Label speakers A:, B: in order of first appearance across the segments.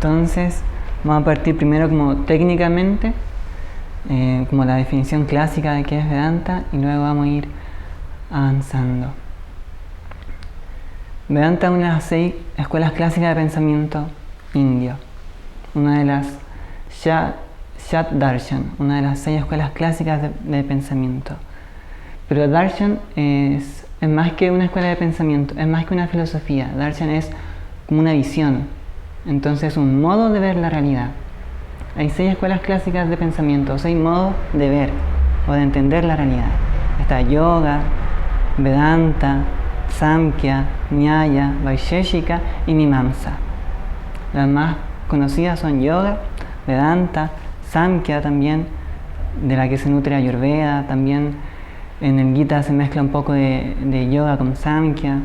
A: Entonces vamos a partir primero como técnicamente, como la definición clásica de qué es Vedanta, y luego vamos a ir avanzando. Vedanta es una de las 6 escuelas clásicas de pensamiento indio, una de las Shat Darshan, una de las 6 escuelas clásicas de pensamiento. Pero Darshan es más que una escuela de pensamiento, es más que una filosofía. Darshan es como una visión, entonces un modo de ver la realidad. Hay 6 escuelas clásicas de pensamiento, 6 modos de ver o de entender la realidad. Está Yoga, Vedanta, Samkhya, Nyaya, Vaisheshika y Mimamsa. Las más conocidas son Yoga, Vedanta, Samkhya también, de la que se nutre Ayurveda. También en el Gita se mezcla un poco de Yoga con Samkhya,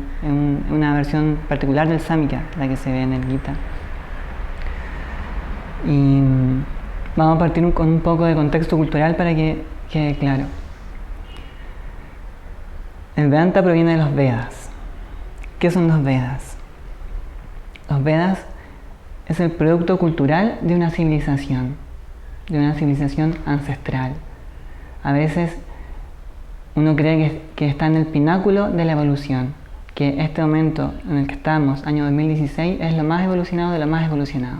A: una versión particular del Samkhya, la que se ve en el Gita. Y vamos a partir con un poco de contexto cultural para que quede claro. El Vedanta proviene de los Vedas. ¿Qué son los Vedas? Los Vedas es el producto cultural de una civilización ancestral. A veces uno cree que está en el pináculo de la evolución, que este momento en el que estamos, año 2016, es lo más evolucionado de lo más evolucionado.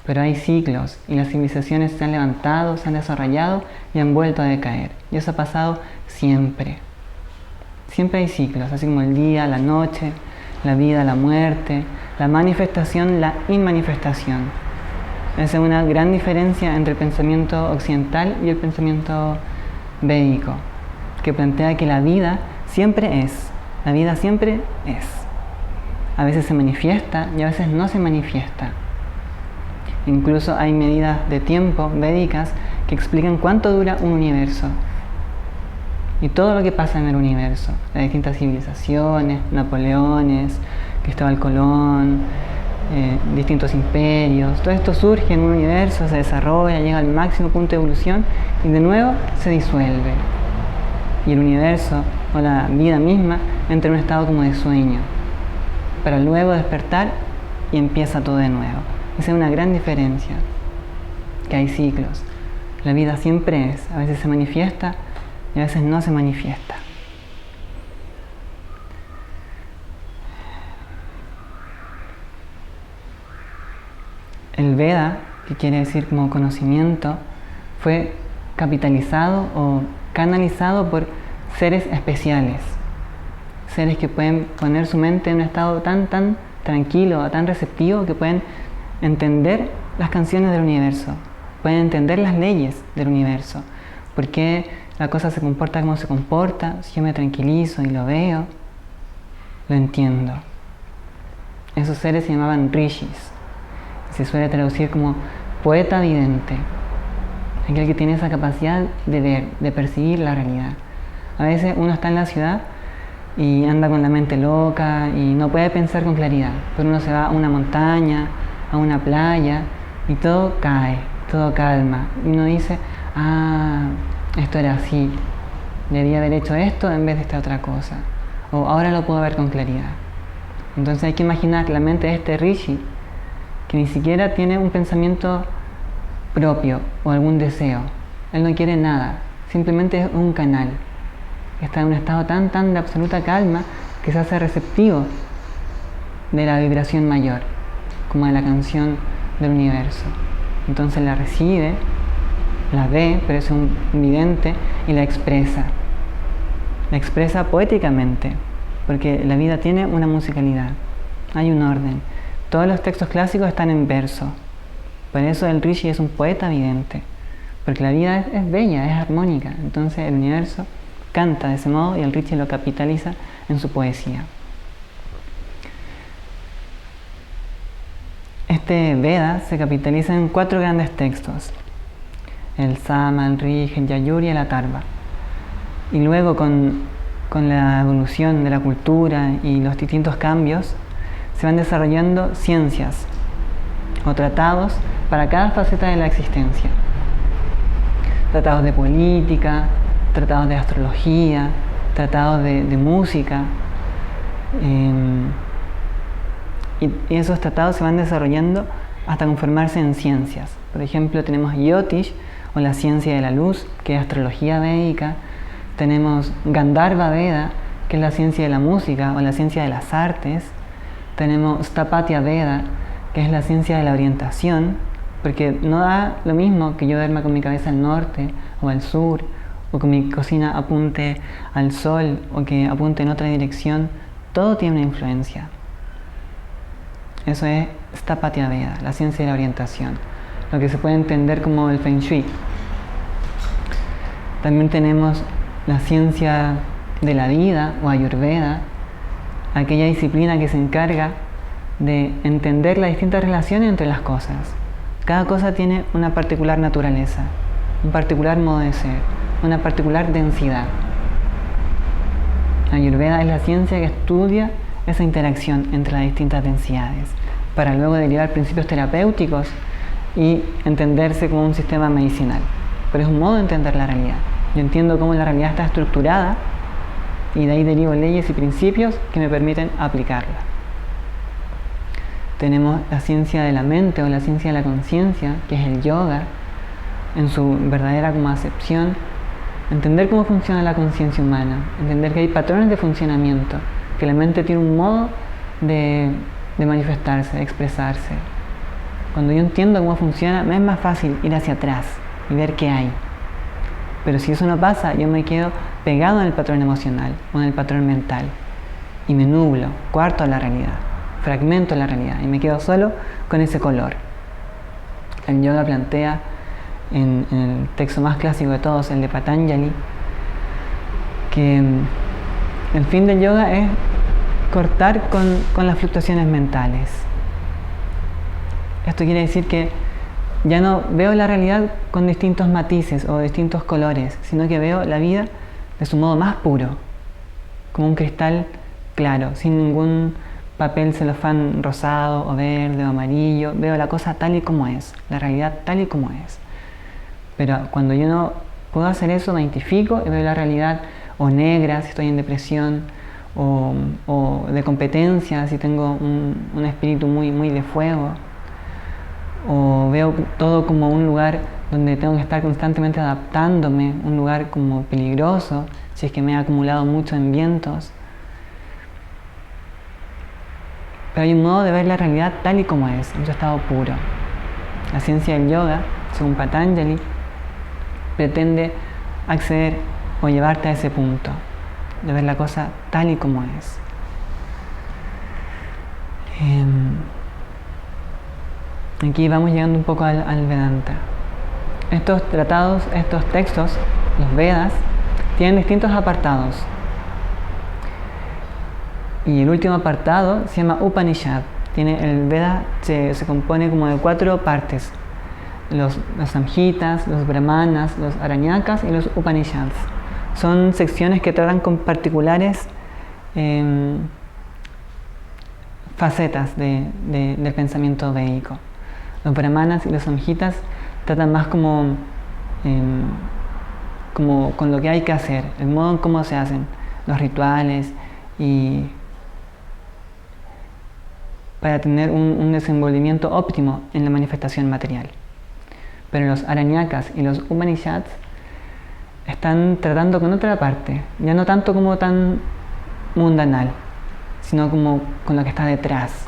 A: Pero hay ciclos y las civilizaciones se han levantado, se han desarrollado y han vuelto a decaer. Y eso ha pasado siempre. Siempre hay ciclos, así como el día, la noche, la vida, la muerte, la manifestación, la inmanifestación. Esa es una gran diferencia entre el pensamiento occidental y el pensamiento védico, que plantea que la vida siempre es. La vida siempre es. A veces se manifiesta y a veces no se manifiesta. Incluso hay medidas de tiempo védicas que explican cuánto dura un universo y todo lo que pasa en el universo, las distintas civilizaciones, Napoleones, Cristóbal Colón, distintos imperios. Todo esto surge en un universo, se desarrolla, llega al máximo punto de evolución y de nuevo se disuelve. Y el universo o la vida misma entra en un estado como de sueño, para luego despertar y empieza todo de nuevo. Esa es una gran diferencia, que hay ciclos. La vida siempre es, a veces se manifiesta y a veces no se manifiesta. El Veda, que quiere decir como conocimiento, fue capitalizado o canalizado por seres especiales, seres que pueden poner su mente en un estado tan tranquilo, tan receptivo, que pueden entender las canciones del universo, pueden entender las leyes del universo, por qué la cosa se comporta como se comporta. Si yo me tranquilizo y lo veo, lo entiendo. Esos seres se llamaban rishis, se suele traducir como poeta vidente, aquel que tiene esa capacidad de ver, de percibir la realidad. A veces uno está en la ciudad y anda con la mente loca y no puede pensar con claridad, pero uno se va a una montaña, a una playa y todo cae, todo calma. Y uno dice, esto era así, debía haber hecho esto en vez de esta otra cosa, o ahora lo puedo ver con claridad. Entonces hay que imaginar la mente de este rishi, que ni siquiera tiene un pensamiento propio o algún deseo. Él no quiere nada, simplemente es un canal. Está en un estado tan de absoluta calma que se hace receptivo de la vibración mayor, como de la canción del universo. Entonces la recibe, la ve, pero es un vidente, y la expresa. La expresa poéticamente, porque la vida tiene una musicalidad, hay un orden. Todos los textos clásicos están en verso. Por eso el rishi es un poeta vidente, porque la vida es bella, es armónica. Entonces el universo canta de ese modo y el rishi lo capitaliza en su poesía. Este Veda se capitaliza en 4 grandes textos: el Sama, el Rig, el Yajur y el Atharva. Y luego con la evolución de la cultura y los distintos cambios, se van desarrollando ciencias o tratados para cada faceta de la existencia. Tratados de política, tratados de astrología, tratados de música. Y esos tratados se van desarrollando hasta conformarse en ciencias. Por ejemplo, tenemos Jyotish, o la ciencia de la luz, que es astrología védica. Tenemos Gandharva Veda, que es la ciencia de la música o la ciencia de las artes. Tenemos Sthapatya Veda, que es la ciencia de la orientación, porque no da lo mismo que yo duerma con mi cabeza al norte o al sur, o que mi cocina apunte al sol o que apunte en otra dirección. Todo tiene una influencia. Eso es Sthapatya Veda, la ciencia de la orientación, lo que se puede entender como el Feng Shui. También tenemos la ciencia de la vida o Ayurveda, aquella disciplina que se encarga de entender las distintas relaciones entre las cosas. Cada cosa tiene una particular naturaleza, un particular modo de ser, una particular densidad. Ayurveda es la ciencia que estudia esa interacción entre las distintas densidades, para luego derivar principios terapéuticos y entenderse como un sistema medicinal. Pero es un modo de entender la realidad. Yo entiendo cómo la realidad está estructurada y de ahí derivo leyes y principios que me permiten aplicarla. Tenemos la ciencia de la mente o la ciencia de la conciencia, que es el yoga, en su verdadera como acepción. Entender cómo funciona la conciencia humana, entender que hay patrones de funcionamiento, que la mente tiene un modo de manifestarse, de expresarse. Cuando yo entiendo cómo funciona, me es más fácil ir hacia atrás y ver qué hay. Pero si eso no pasa, yo me quedo pegado en el patrón emocional o en el patrón mental y me nublo, coarto la realidad, fragmento la realidad y me quedo solo con ese color. El yoga plantea en el texto más clásico de todos, el de Patanjali, que el fin del yoga es cortar con las fluctuaciones mentales. Esto quiere decir que ya no veo la realidad con distintos matices o distintos colores, sino que veo la vida de su modo más puro, como un cristal claro, sin ningún papel celofán rosado o verde o amarillo. Veo la cosa tal y como es, la realidad tal y como es. Pero cuando yo no puedo hacer eso, me identifico y veo la realidad o negra si estoy en depresión, o de competencia si tengo un espíritu muy de fuego, o veo todo como un lugar donde tengo que estar constantemente adaptándome, un lugar como peligroso si es que me he acumulado mucho en vientos. Pero hay un modo de ver la realidad tal y como es, en su estado puro. La ciencia del yoga, según Patanjali, pretende acceder o llevarte a ese punto, de ver la cosa tal y como es. Aquí vamos llegando un poco al Vedanta. Estos tratados, estos textos, los Vedas, tienen distintos apartados. Y el último apartado se llama Upanishad. El Veda se compone como de 4 partes. Los Samhitas, los Brahmanas, los Aranyakas y los Upanishads. Son secciones que tratan con particulares facetas del pensamiento védico. Los Brahmanas y los Samhitas tratan más como con lo que hay que hacer, el modo en cómo se hacen los rituales y para tener un desenvolvimiento óptimo en la manifestación material. Pero los Aranyakas y los Upanishads están tratando con otra parte, ya no tanto como tan mundanal, sino como con lo que está detrás,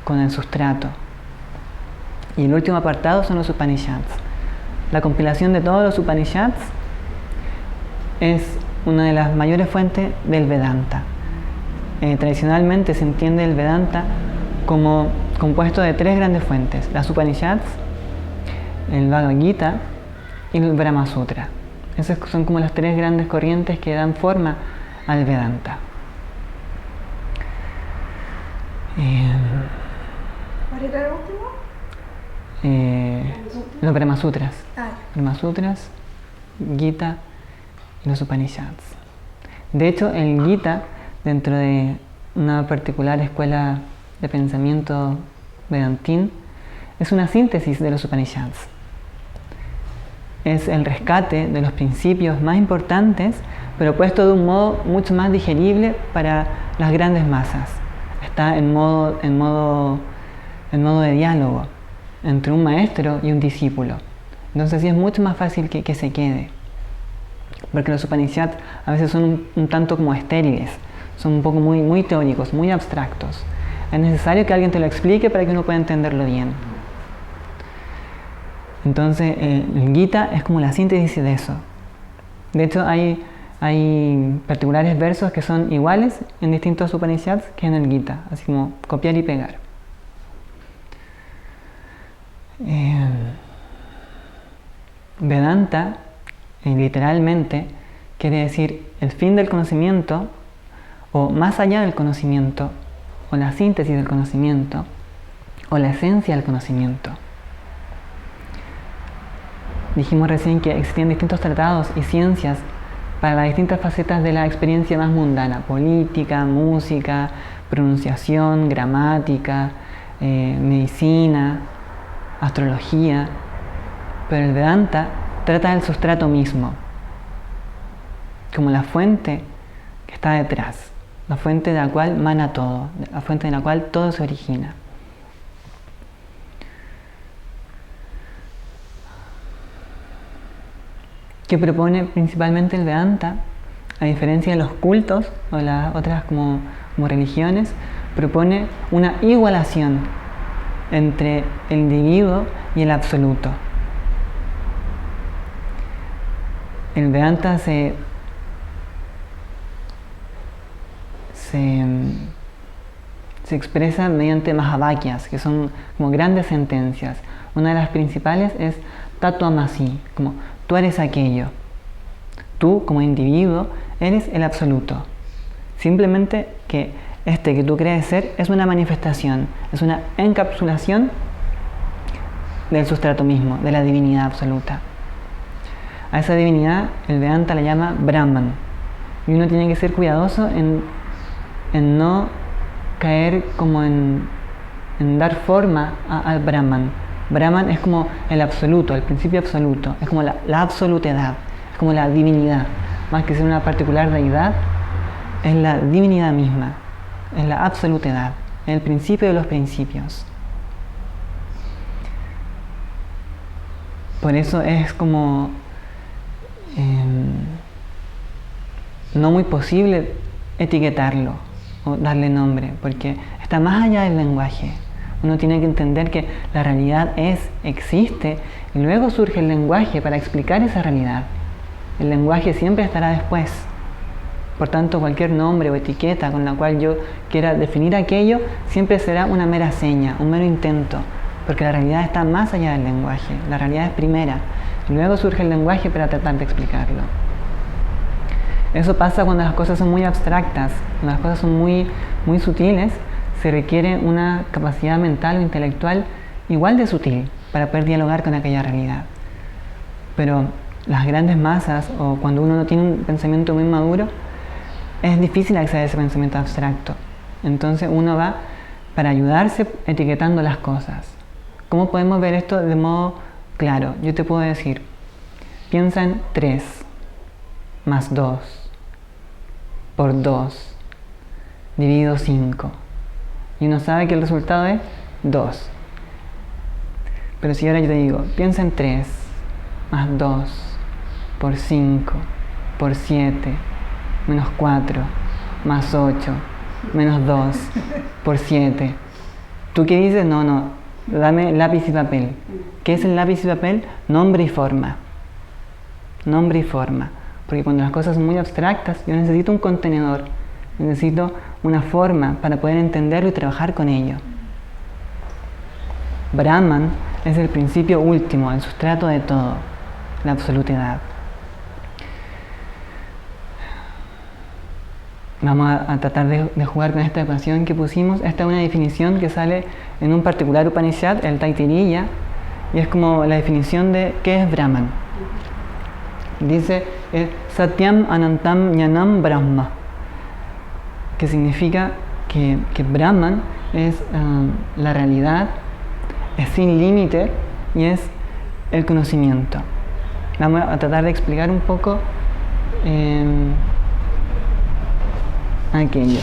A: con el sustrato. Y el último apartado son los Upanishads. La compilación de todos los Upanishads es una de las mayores fuentes del Vedanta. Tradicionalmente se entiende el Vedanta como compuesto de 3 grandes fuentes: las Upanishads, el Bhagavad Gita y el Brahma Sutra. Esas son como las 3 grandes corrientes que dan forma al Vedanta.
B: ¿Cuál era el último?
A: Los Brahma Sutras. Brahma Sutras, Gita y los Upanishads. De hecho, el Gita, dentro de una particular escuela de pensamiento vedantín, es una síntesis de los Upanishads. Es el rescate de los principios más importantes, pero puesto de un modo mucho más digerible para las grandes masas. Está en modo de diálogo. entre un maestro y un discípulo. Entonces sí es mucho más fácil que se quede. Porque los Upanishads a veces son un tanto como estériles, son un poco muy teóricos, muy abstractos. Es necesario que alguien te lo explique para que uno pueda entenderlo bien. Entonces el Gita es como la síntesis de eso. De hecho hay particulares versos que son iguales en distintos Upanishads que en el Gita, así como copiar y pegar. Vedanta literalmente quiere decir el fin del conocimiento, o más allá del conocimiento, o la síntesis del conocimiento, o la esencia del conocimiento. Dijimos recién que existen distintos tratados y ciencias para las distintas facetas de la experiencia más mundana: política, música, pronunciación, gramática, medicina, astrología. Pero el Vedanta trata del sustrato mismo, como la fuente que está detrás, la fuente de la cual mana todo, la fuente de la cual todo se origina. ¿Qué propone principalmente el Vedanta? A diferencia de los cultos o las otras como religiones, propone una igualación entre el individuo y el absoluto. El Vedanta se expresa mediante Mahavakyas, que son como grandes sentencias. Una de las principales es Tatvamasi, como tú eres aquello. Tú, como individuo, eres el absoluto. Simplemente que que tú crees ser es una manifestación, es una encapsulación del sustrato mismo, de la divinidad absoluta. A esa divinidad el Vedanta la llama Brahman. Y uno tiene que ser cuidadoso en no caer como en dar forma al Brahman. Brahman es como el absoluto, el principio absoluto, es como la absolutidad, es como la divinidad. Más que ser una particular deidad, es la divinidad misma, es la absolutidad, es el principio de los principios. Por eso es como no muy posible etiquetarlo o darle nombre, porque está más allá del lenguaje. Uno tiene que entender que la realidad existe, y luego surge el lenguaje para explicar esa realidad. El lenguaje siempre estará después. Por tanto, cualquier nombre o etiqueta con la cual yo quiera definir aquello siempre será una mera seña, un mero intento, porque la realidad está más allá del lenguaje. La realidad es primera, y luego surge el lenguaje para tratar de explicarlo. Eso pasa cuando las cosas son muy abstractas, cuando las cosas son muy sutiles. Se requiere una capacidad mental o intelectual igual de sutil para poder dialogar con aquella realidad. Pero las grandes masas, o cuando uno no tiene un pensamiento muy maduro, es difícil acceder a ese pensamiento abstracto. Entonces uno va para ayudarse etiquetando las cosas. ¿Cómo podemos ver esto de modo claro? Yo te puedo decir, piensa en 3 más 2 por 2 dividido 5. Y uno sabe que el resultado es 2. Pero si ahora yo te digo, piensa en 3 más 2 por 5 por 7 menos 4 más 8 menos 2 por 7. ¿Tú qué dices? No, dame lápiz y papel. ¿Qué es el lápiz y papel? Nombre y forma. Nombre y forma. Porque cuando las cosas son muy abstractas, yo necesito un contenedor, necesito una forma para poder entenderlo y trabajar con ello. Brahman es el principio último, el sustrato de todo, la absolutidad. Vamos a tratar de jugar con esta ecuación que pusimos. Esta es una definición que sale en un particular Upanishad, el Taittiriya, y es como la definición de qué es Brahman. Dice Satyam Anantam Jnanam Brahma, que significa que Brahman es la realidad, es sin límite y es el conocimiento. Vamos a tratar de explicar un poco aquello.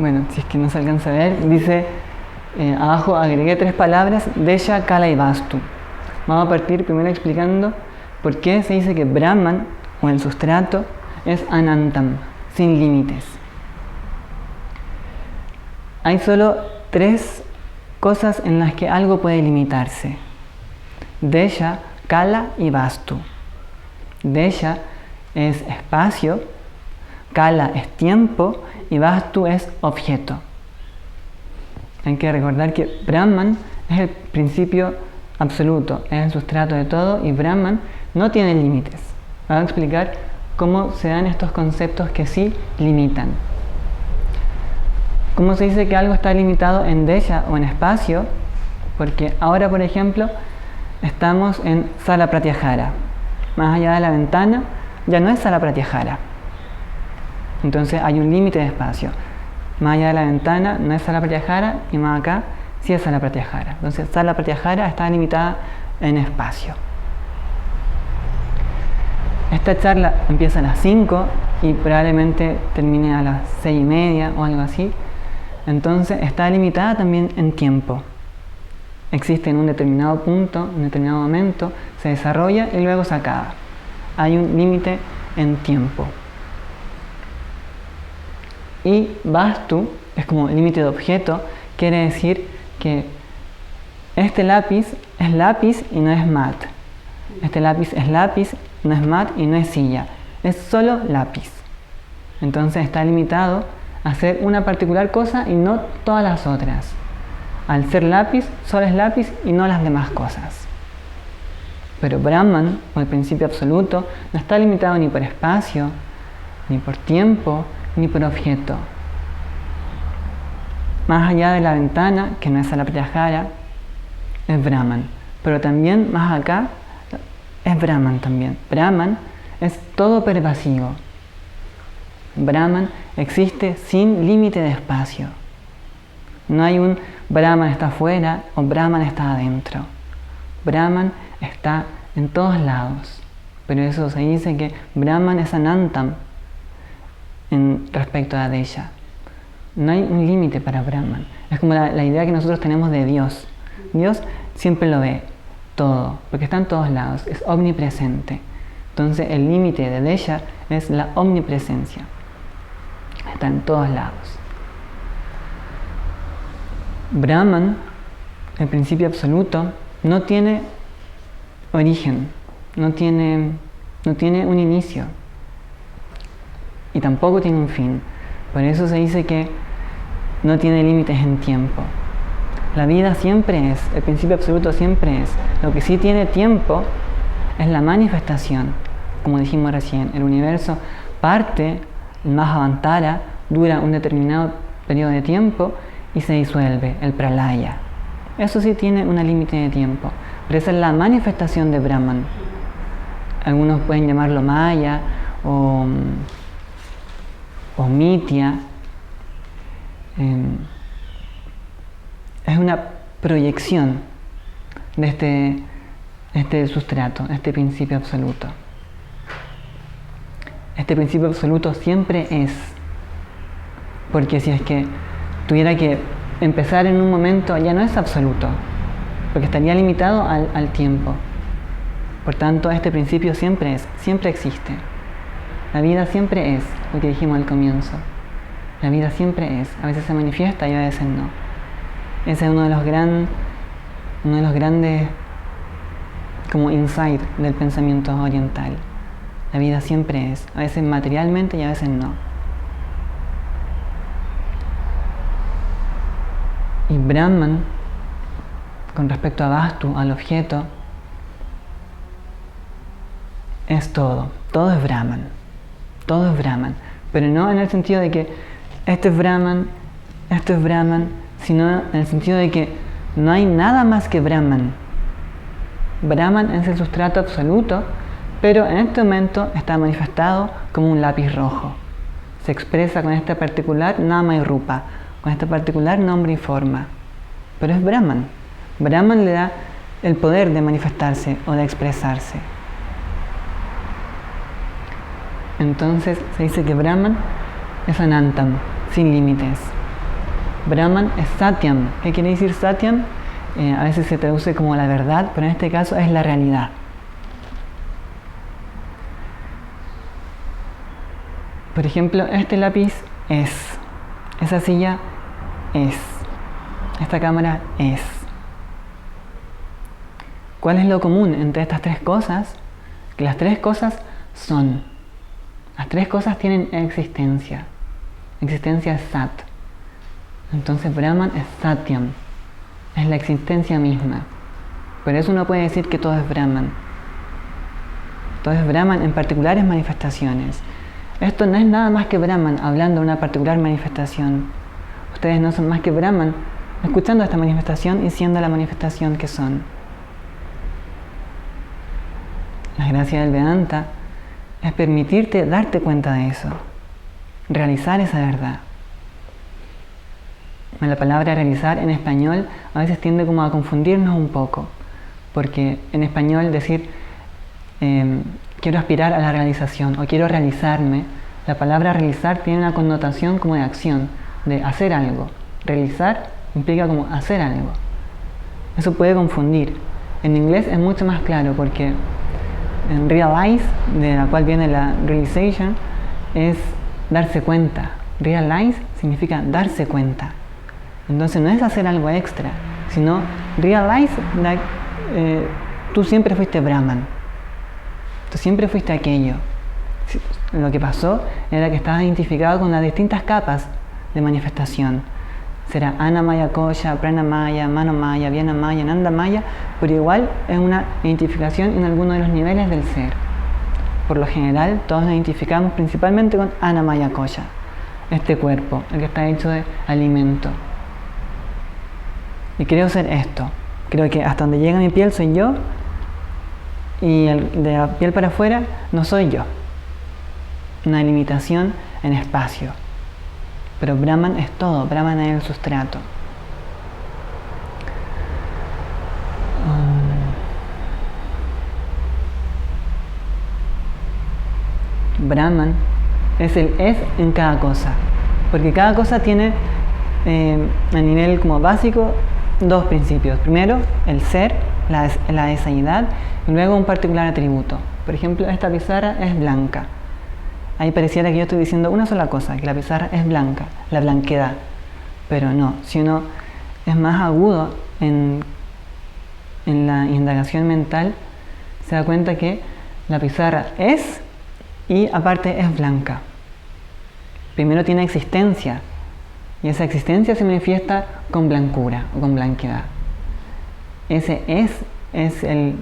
A: bueno, si es que no se alcanza a ver, dice, abajo agregué 3 palabras, Desha, Kala y Vastu. Vamos a partir primero explicando por qué se dice que Brahman, o el sustrato, es Anantam, sin límites. Hay solo 3 cosas en las que algo puede limitarse: Desha, Kala y Vastu. Desha es espacio, Kala es tiempo y Vastu es objeto. Hay que recordar que Brahman es el principio absoluto, es el sustrato de todo, y Brahman no tiene límites. Vamos a explicar cómo se dan estos conceptos que sí limitan. ¿Cómo se dice que algo está limitado en Desha o en espacio? Porque ahora, por ejemplo, estamos en Sala Pratyahara. Más allá de la ventana ya no es Sala Pratyahara. Entonces hay un límite de espacio. Más allá de la ventana no es Sala Pratyahara, y más acá sí es Sala Pratyahara. Entonces Sala Pratyahara está limitada en espacio. Esta charla empieza a las 5 y probablemente termine a las 6:30 o algo así. Entonces está limitada también en tiempo. Existe en un determinado punto, en un determinado momento, se desarrolla y luego se acaba. Hay un límite en tiempo. Y Vastu es como límite de objeto, quiere decir que este lápiz es lápiz y no es mat. Este lápiz es lápiz, no es mat y no es silla. Es solo lápiz. Entonces está limitado a hacer una particular cosa y no todas las otras. Al ser lápiz, solo es lápiz y no las demás cosas. Pero Brahman, o el principio absoluto, no está limitado ni por espacio, ni por tiempo, ni por objeto. Más allá de la ventana, que no es Sala Pratyahara, es Brahman. Pero también más acá es Brahman también. Brahman es todo pervasivo. Brahman existe sin límite de espacio. No hay un Brahman está afuera o Brahman está adentro. Brahman está en todos lados. Pero eso se dice que Brahman es Anantam en respecto a Desha. No hay un límite para Brahman. Es como la idea que nosotros tenemos de Dios. Dios siempre lo ve todo, porque está en todos lados, es omnipresente. Entonces el límite de Desha es la omnipresencia. Está en todos lados. Brahman, el principio absoluto, no tiene origen, no tiene un inicio y tampoco tiene un fin. Por eso se dice que no tiene límites en tiempo. La vida siempre es, el principio absoluto siempre es. Lo que sí tiene tiempo es la manifestación. Como dijimos recién, el universo parte, el Mahavantara, dura un determinado periodo de tiempo y se disuelve, el pralaya. Eso sí tiene un límite de tiempo, pero esa es la manifestación de Brahman. Algunos pueden llamarlo Maya o Mitya. Es una proyección de este sustrato, este principio absoluto. Este principio absoluto siempre es, porque si es que tuviera que empezar en un momento, ya no es absoluto, porque estaría limitado al tiempo. Por tanto, este principio siempre es, siempre existe. La vida siempre es, lo que dijimos al comienzo. La vida siempre es, a veces se manifiesta y a veces no. Ese es uno de los grandes como insight del pensamiento oriental. La vida siempre es, a veces materialmente y a veces no. Y Brahman, con respecto a Vastu, al objeto, es todo. Todo es Brahman. Todo es Brahman. Pero no en el sentido de que esto es Brahman, sino en el sentido de que no hay nada más que Brahman. Brahman es el sustrato absoluto, pero en este momento está manifestado como un lápiz rojo. Se expresa con este particular nama y rupa, con este particular nombre y forma. Pero es Brahman. Brahman le da el poder de manifestarse o de expresarse. Entonces se dice que Brahman es Anantam, sin límites. Brahman es Satyam. ¿Qué quiere decir Satyam? A veces se traduce como la verdad, pero en este caso es la realidad. Por ejemplo, este lápiz es, esa silla es, esta cámara es. ¿Cuál es lo común entre estas tres cosas? Que las tres cosas son. Las tres cosas tienen existencia. Existencia es Sat. Entonces Brahman es Satyam. Es la existencia misma. Por eso uno puede decir que todo es Brahman. Todo es Brahman en particulares manifestaciones. Esto no es nada más que Brahman hablando de una particular manifestación. Ustedes no son más que Brahman escuchando esta manifestación y siendo la manifestación que son. La gracia del Vedanta es permitirte darte cuenta de eso, realizar esa verdad. La palabra realizar en español a veces tiende como a confundirnos un poco, porque en español decir quiero aspirar a la realización o quiero realizarme, la palabra realizar tiene una connotación como de acción, de hacer algo. Realizar implica como hacer algo. Eso puede confundir. En inglés es mucho más claro porque en realize, de la cual viene la realization, es darse cuenta. Realize significa darse cuenta. Entonces no es hacer algo extra, sino realize that tú siempre fuiste Brahman. Tú siempre fuiste aquello. Lo que pasó era que estabas identificado con las distintas capas de manifestación. Será Anamaya Kosha, Pranamaya, Manomaya, Vyanamaya, Nandamaya, pero igual es una identificación en alguno de los niveles del ser. Por lo general, todos nos identificamos principalmente con Anamaya Kosha, este cuerpo, el que está hecho de alimento. Y creo ser esto. Creo que hasta donde llega mi piel soy yo, y de la piel para afuera no soy yo. Una limitación en espacio. Pero Brahman es todo, Brahman es el sustrato. Brahman es el es en cada cosa, porque cada cosa tiene a nivel como básico dos principios. Primero, el ser, la eseidad, y luego un particular atributo. Por ejemplo, esta pizarra es blanca. Ahí pareciera que yo estoy diciendo una sola cosa, que la pizarra es blanca, la blanquedad. Pero no, si uno es más agudo en la indagación mental, se da cuenta que la pizarra es y aparte es blanca. Primero tiene existencia y esa existencia se manifiesta con blancura o con blanquedad. Ese es el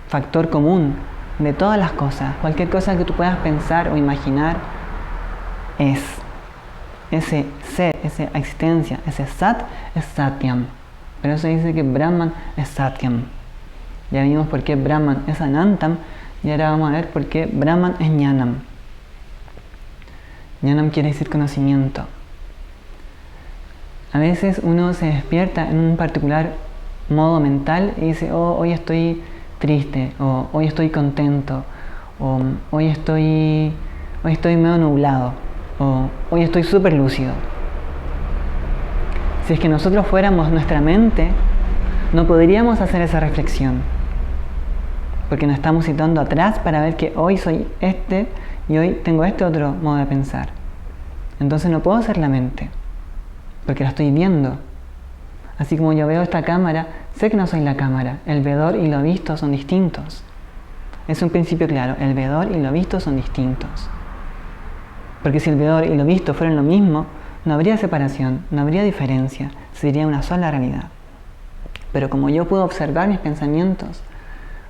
A: factor común de todas las cosas. Cualquier cosa que tú puedas pensar o imaginar es. Ese ser, esa existencia, ese sat es satyam. Pero eso dice que Brahman es satyam. Ya vimos por qué Brahman es anantam y ahora vamos a ver por qué Brahman es jnanam. Jnanam quiere decir conocimiento. A veces uno se despierta en un particular modo mental y dice, oh, hoy estoy triste, o hoy estoy contento, o hoy estoy medio nublado, o hoy estoy súper lúcido. Si es que nosotros fuéramos nuestra mente, no podríamos hacer esa reflexión, porque nos estamos situando atrás para ver que hoy soy este y hoy tengo este otro modo de pensar. Entonces no puedo ser la mente, porque la estoy viendo. Así como yo veo esta cámara, sé que no soy la cámara. El vedor y lo visto son distintos. Es un principio claro. El vedor y lo visto son distintos. Porque si el vedor y lo visto fueran lo mismo, no habría separación, no habría diferencia. Sería una sola realidad. Pero como yo puedo observar mis pensamientos,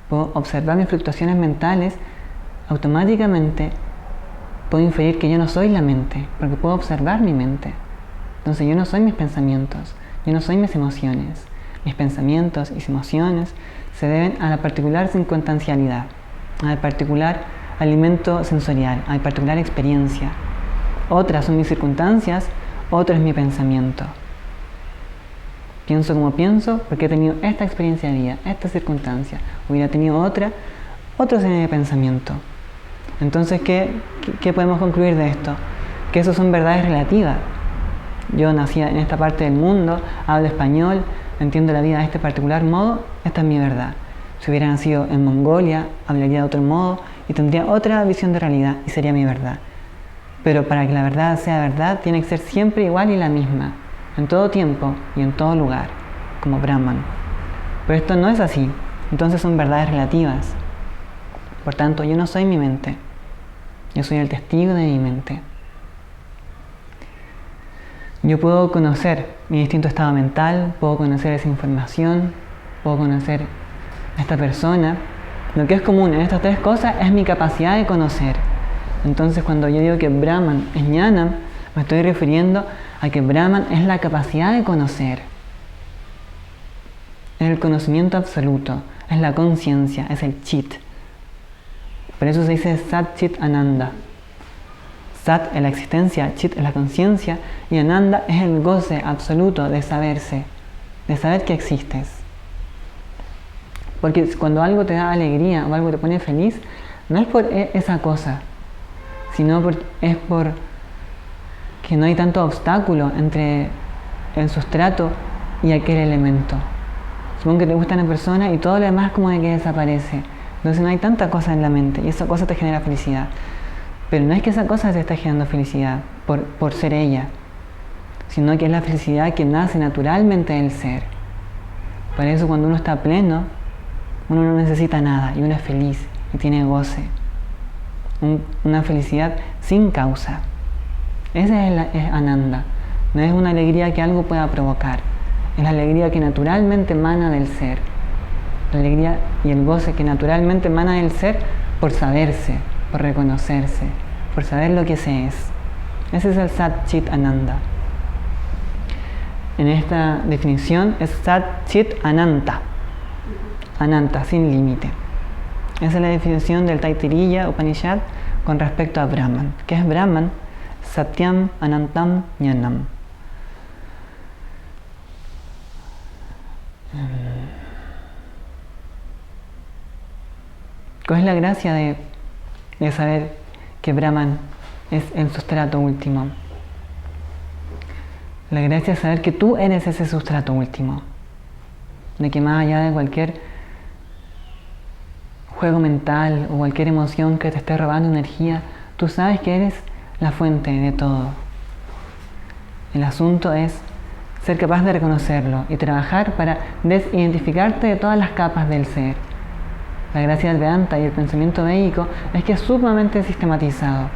A: puedo observar mis fluctuaciones mentales, automáticamente puedo inferir que yo no soy la mente, porque puedo observar mi mente. Entonces yo no soy mis pensamientos. Yo no soy mis emociones. Mis pensamientos y emociones se deben a la particular circunstancialidad, al particular alimento sensorial, a la particular experiencia. Otras son mis circunstancias, otro es mi pensamiento. Pienso como pienso porque he tenido esta experiencia de vida, esta circunstancia. Hubiera tenido otro serie de pensamiento. Entonces, ¿qué podemos concluir de esto? Que eso son verdades relativas. yo nací en esta parte del mundo, hablo español, entiendo la vida de este particular modo, esta es mi verdad. Si hubiera nacido en Mongolia, hablaría de otro modo y tendría otra visión de realidad y sería mi verdad. Pero para que la verdad sea verdad, tiene que ser siempre igual y la misma, en todo tiempo y en todo lugar, como Brahman. Pero esto no es así, entonces son verdades relativas. Por tanto, yo no soy mi mente, yo soy el testigo de mi mente. Yo puedo conocer mi distinto estado mental, puedo conocer esa información, puedo conocer a esta persona. Lo que es común en estas tres cosas es mi capacidad de conocer. Entonces, cuando yo digo que Brahman es Jnanam, me estoy refiriendo a que Brahman es la capacidad de conocer. Es el conocimiento absoluto, es la conciencia, es el chit. Por eso se dice Sat Chit Ananda. Sat es la existencia, Chit es la conciencia y Ananda es el goce absoluto de saberse, de saber que existes. Porque cuando algo te da alegría o algo te pone feliz, no es por esa cosa, sino es por que no hay tanto obstáculo entre el sustrato y aquel elemento. Supongo que te gusta una persona y todo lo demás como de que desaparece. Entonces no hay tanta cosa en la mente y esa cosa te genera felicidad. Pero no es que esa cosa te esté generando felicidad por ser ella, sino que es la felicidad que nace naturalmente del ser. Por eso cuando uno está pleno, uno no necesita nada y uno es feliz y tiene goce. Una felicidad sin causa. Esa es Ananda. No es una alegría que algo pueda provocar. Es la alegría que naturalmente emana del ser. La alegría y el goce que naturalmente emana del ser por saberse, por reconocerse, por saber lo que se es. Ese es el Sat Chit Ananda. En esta definición es Sat Chit Ananta. Ananta, sin límite. Esa es la definición del Taittiriya Upanishad con respecto a Brahman. ¿Qué es Brahman? Satyam Anantam Jnanam. ¿Cuál es la gracia de saber que Brahman es el sustrato último? La gracia es saber que tú eres ese sustrato último. De que más allá de cualquier juego mental o cualquier emoción que te esté robando energía, tú sabes que eres la fuente de todo. El asunto es ser capaz de reconocerlo y trabajar para desidentificarte de todas las capas del ser. La gracia del Vedanta y el pensamiento védico es que es sumamente sistematizado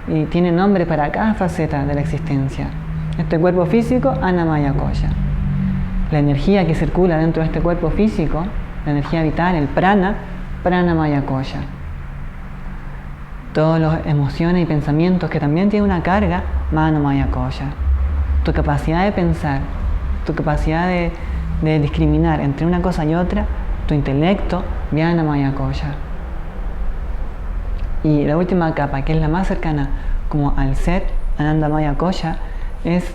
A: y tiene nombre para cada faceta de la existencia. Este cuerpo físico, Annamaya Koya. La energía que circula dentro de este cuerpo físico, la energía vital, el prana, Pranamaya Koya. Todas las emociones y pensamientos que también tienen una carga, Manomaya Koya. Tu capacidad de pensar, tu capacidad de discriminar entre una cosa y otra, tu intelecto, Vyanamaya Koya. Y la última capa, que es la más cercana como al ser, Anandamaya Koya, es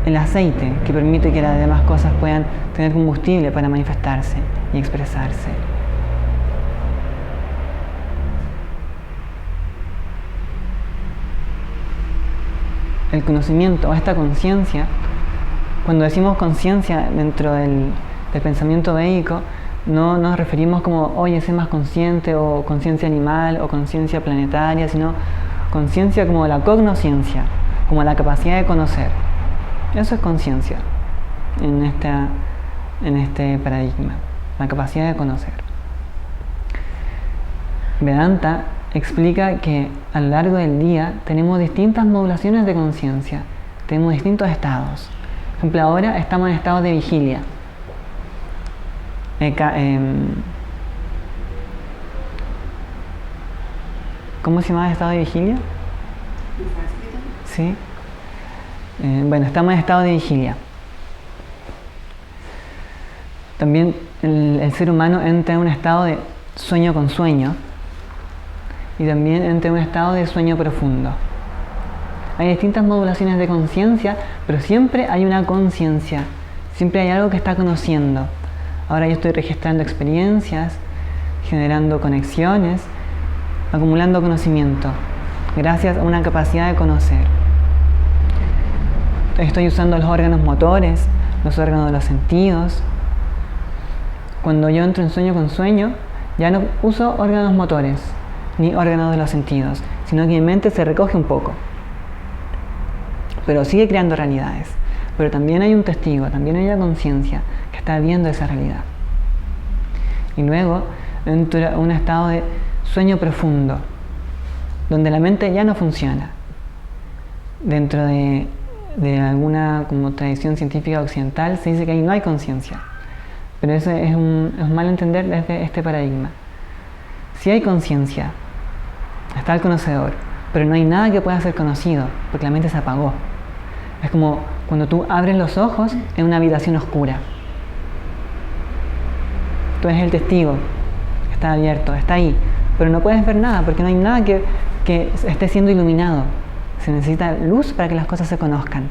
A: el aceite que permite que las demás cosas puedan tener combustible para manifestarse y expresarse. El conocimiento o esta conciencia, cuando decimos conciencia dentro del pensamiento védico, no nos referimos como, oye, sé más consciente, o conciencia animal, o conciencia planetaria, sino conciencia como la cognosciencia, como la capacidad de conocer. Eso es conciencia en este paradigma, la capacidad de conocer. Vedanta explica que a lo largo del día tenemos distintas modulaciones de conciencia, tenemos distintos estados. Por ejemplo, ahora estamos en estado de vigilia. ¿Cómo se llama el estado de vigilia? Sí. Bueno, estamos en estado de vigilia. También el ser humano entra en un estado de sueño con sueño y también entra en un estado de sueño profundo. Hay distintas modulaciones de conciencia, pero siempre hay una conciencia, siempre hay algo que está conociendo. Ahora yo estoy registrando experiencias, generando conexiones, acumulando conocimiento, gracias a una capacidad de conocer. estoy usando los órganos motores, los órganos de los sentidos. Cuando yo entro en sueño con sueño, ya no uso órganos motores ni órganos de los sentidos, sino que mi mente se recoge un poco, pero sigue creando realidades. Pero también hay un testigo, también hay una conciencia que está viendo esa realidad. Y luego entra un estado de sueño profundo, donde la mente ya no funciona. Dentro de alguna como tradición científica occidental se dice que ahí no hay conciencia, pero eso es un mal entender desde este paradigma. Si hay conciencia, está el conocedor, pero no hay nada que pueda ser conocido, porque la mente se apagó. Es como cuando tú abres los ojos en una habitación oscura. Tú eres el testigo, está abierto, está ahí, pero no puedes ver nada, porque no hay nada que esté siendo iluminado. Se necesita luz para que las cosas se conozcan.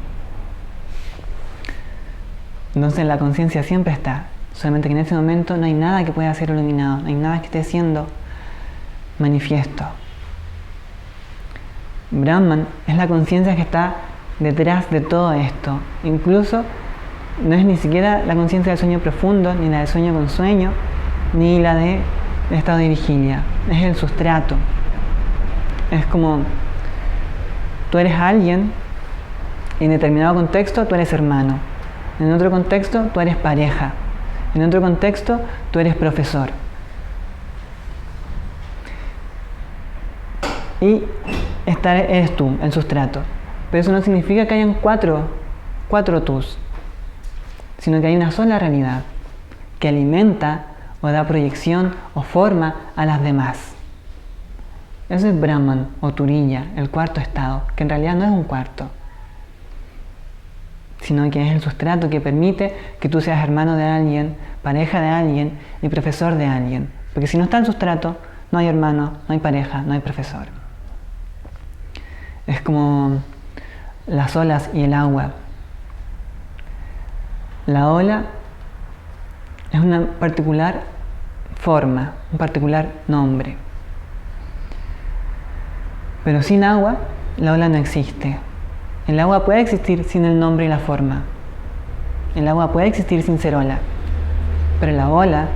A: Entonces la conciencia siempre está, solamente que en ese momento no hay nada que pueda ser iluminado, no hay nada que esté siendo manifiesto. Brahman es la conciencia que está detrás de todo esto. Incluso no es ni siquiera la conciencia del sueño profundo, ni la del sueño con sueño, ni la del estado de vigilia. Es el sustrato. Es como tú eres alguien, en determinado contexto tú eres hermano, en otro contexto tú eres pareja, en otro contexto tú eres profesor. Y eres tú, el sustrato. Pero eso no significa que hayan cuatro tus, sino que hay una sola realidad que alimenta o da proyección o forma a las demás. Eso es Brahman o Turiya, el cuarto estado, que en realidad no es un cuarto, sino que es el sustrato que permite que tú seas hermano de alguien, pareja de alguien y profesor de alguien. Porque si no está el sustrato, no hay hermano, no hay pareja, no hay profesor. Es como las olas y el agua. La ola es una particular forma, un particular nombre. Pero sin agua, la ola no existe. El agua puede existir sin el nombre y la forma. El agua puede existir sin ser ola. Pero la ola,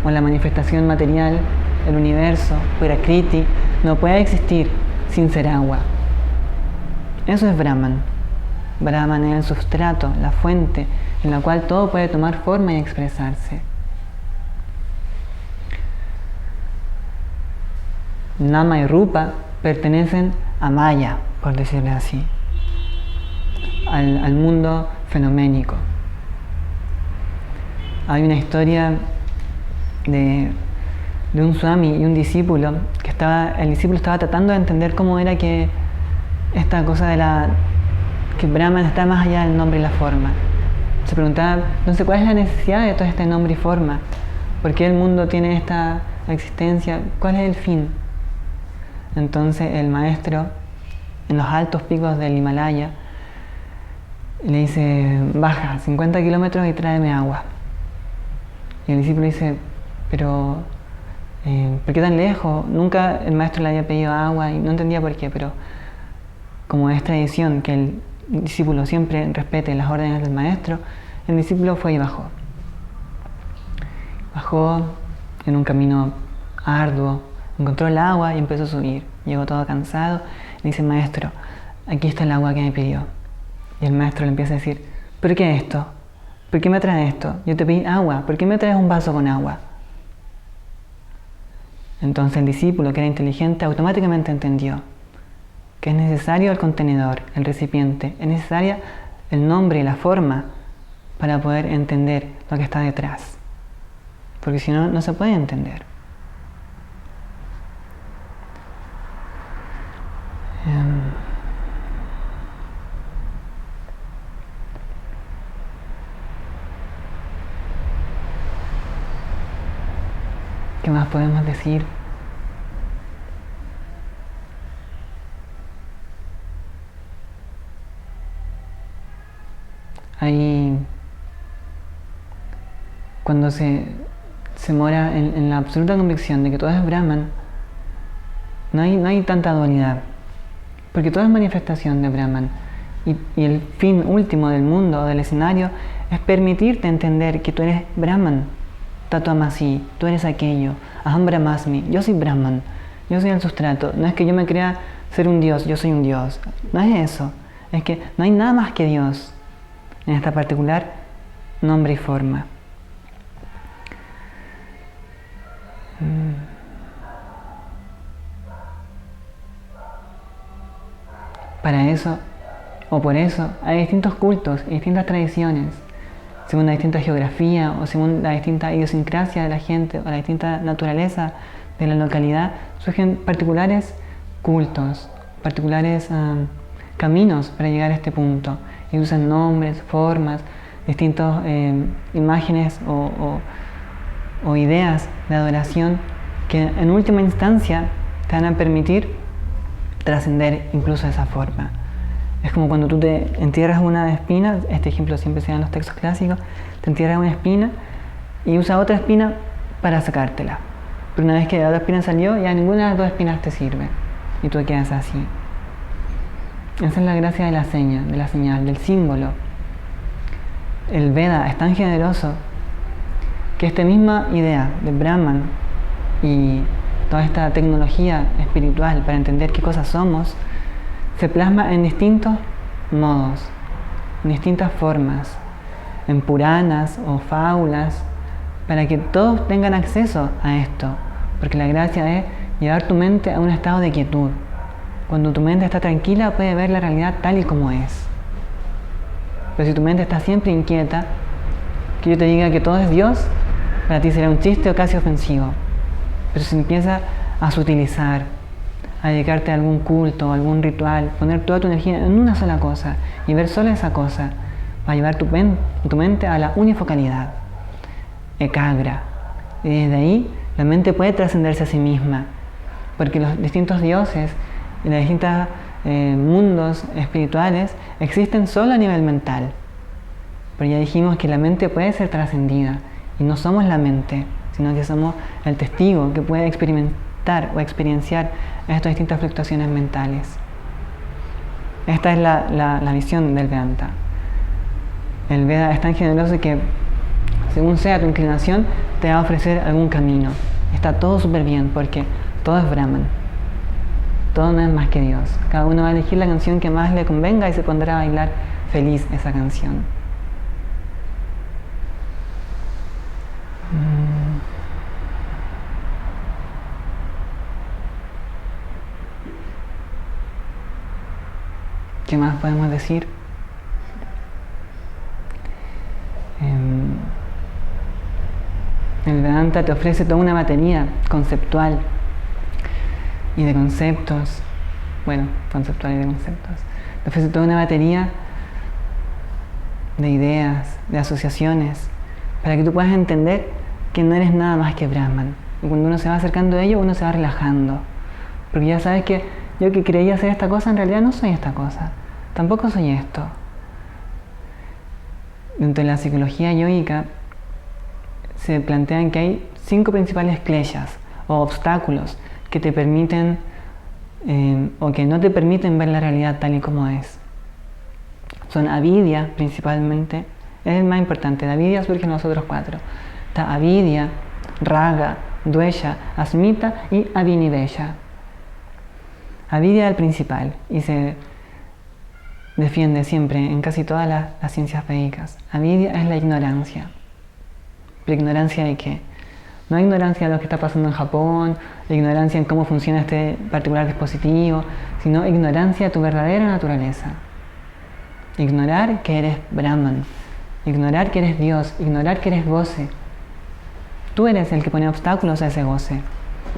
A: o la manifestación material, el universo, Prakriti, no puede existir sin ser agua. Eso es Brahman. Brahman es el sustrato, la fuente, en la cual todo puede tomar forma y expresarse. Nama y Rupa pertenecen a Maya, por decirlo así, al mundo fenoménico. Hay una historia de un swami y un discípulo el discípulo estaba tratando de entender cómo era que esta cosa que Brahman está más allá del nombre y la forma. Se preguntaba, entonces, ¿cuál es la necesidad de todo este nombre y forma? ¿Por qué el mundo tiene esta existencia? ¿Cuál es el fin? Entonces el maestro, en los altos picos del Himalaya, le dice, baja 50 kilómetros y tráeme agua. Y el discípulo dice, pero ¿por qué tan lejos? Nunca el maestro le había pedido agua y no entendía por qué, pero como es tradición que el discípulo siempre respete las órdenes del maestro, el discípulo fue y bajó. Bajó en un camino arduo, encontró el agua y empezó a subir. Llegó todo cansado, le dice, maestro, aquí está el agua que me pidió. Y el maestro le empieza a decir, ¿pero qué es esto? ¿Por qué me traes esto? Yo te pedí agua, ¿por qué me traes un vaso con agua? Entonces el discípulo, que era inteligente, automáticamente entendió que es necesario el contenedor, el recipiente, es necesaria el nombre y la forma para poder entender lo que está detrás. Porque si no, no se puede entender. ¿Qué más podemos decir? Ahí, cuando se mora en la absoluta convicción de que todo es Brahman, no hay tanta dualidad, porque todo es manifestación de Brahman. y el fin último del mundo o del escenario es permitirte entender que tú eres Brahman, Tatvamasi, tú eres aquello, Aham Brahmasmi, yo soy Brahman, yo soy el sustrato. No es que yo me crea ser un Dios, yo soy un Dios. No es eso, es que no hay nada más que Dios en esta particular nombre y forma. Para eso, o por eso, hay distintos cultos y distintas tradiciones, según la distinta geografía o según la distinta idiosincrasia de la gente o la distinta naturaleza de la localidad, surgen particulares cultos, particulares caminos para llegar a este punto. Y usan nombres, formas, distintas imágenes o ideas de adoración que en última instancia te van a permitir trascender incluso esa forma. Es como cuando tú te entierras una espina, este ejemplo siempre se da en los textos clásicos, te entierras una espina y usas otra espina para sacártela. Pero una vez que la otra espina salió, ya ninguna de las dos espinas te sirve y tú quedas así. Esa es la gracia de la seña, de la señal, del símbolo. El Veda es tan generoso que esta misma idea de Brahman y toda esta tecnología espiritual para entender qué cosas somos se plasma en distintos modos, en distintas formas, en Puranas o fábulas, para que todos tengan acceso a esto, porque la gracia es llevar tu mente a un estado de quietud. Cuando tu mente está tranquila, puede ver la realidad tal y como es. Pero si tu mente está siempre inquieta, que yo te diga que todo es Dios, para ti será un chiste o casi ofensivo. Pero si empiezas a sutilizar, a dedicarte a algún culto, a algún ritual, poner toda tu energía en una sola cosa y ver solo esa cosa, va a llevar tu mente a la unifocalidad, ekagra. Y desde ahí la mente puede trascenderse a sí misma, porque los distintos dioses y los distintos mundos espirituales existen solo a nivel mental. Pero ya dijimos que la mente puede ser trascendida y no somos la mente, sino que somos el testigo que puede experimentar o experienciar estas distintas fluctuaciones mentales. Esta es la visión del Vedanta. El Veda es tan generoso que, según sea tu inclinación, te va a ofrecer algún camino. Está todo súper bien porque todo es Brahman. Todo no es más que Dios. Cada uno va a elegir la canción que más le convenga y se pondrá a bailar feliz esa canción. ¿Qué más podemos decir? El Vedanta te ofrece toda una batería conceptual y de conceptos, conceptual y de conceptos. Te ofrece toda una batería de ideas, de asociaciones, para que tú puedas entender que no eres nada más que Brahman. Y cuando uno se va acercando a ello, uno se va relajando. Porque ya sabes que yo que creía ser esta cosa, en realidad no soy esta cosa. Tampoco soy esto. Dentro de la psicología yógica se plantean que hay 5 principales kleshas o obstáculos que te permiten o que no te permiten ver la realidad tal y como es. Son avidya principalmente, es el más importante. De avidya surgen los otros 4. Está avidya, raga, dvesha, asmita y abhinivesha. Avidya es el principal y se defiende siempre en casi todas las ciencias védicas. Avidya es la ignorancia. ¿Pero ignorancia de qué? No ignorancia de lo que está pasando en Japón, ignorancia en cómo funciona este particular dispositivo, sino ignorancia de tu verdadera naturaleza. Ignorar que eres Brahman, ignorar que eres Dios, ignorar que eres goce. Tú eres el que pone obstáculos a ese goce,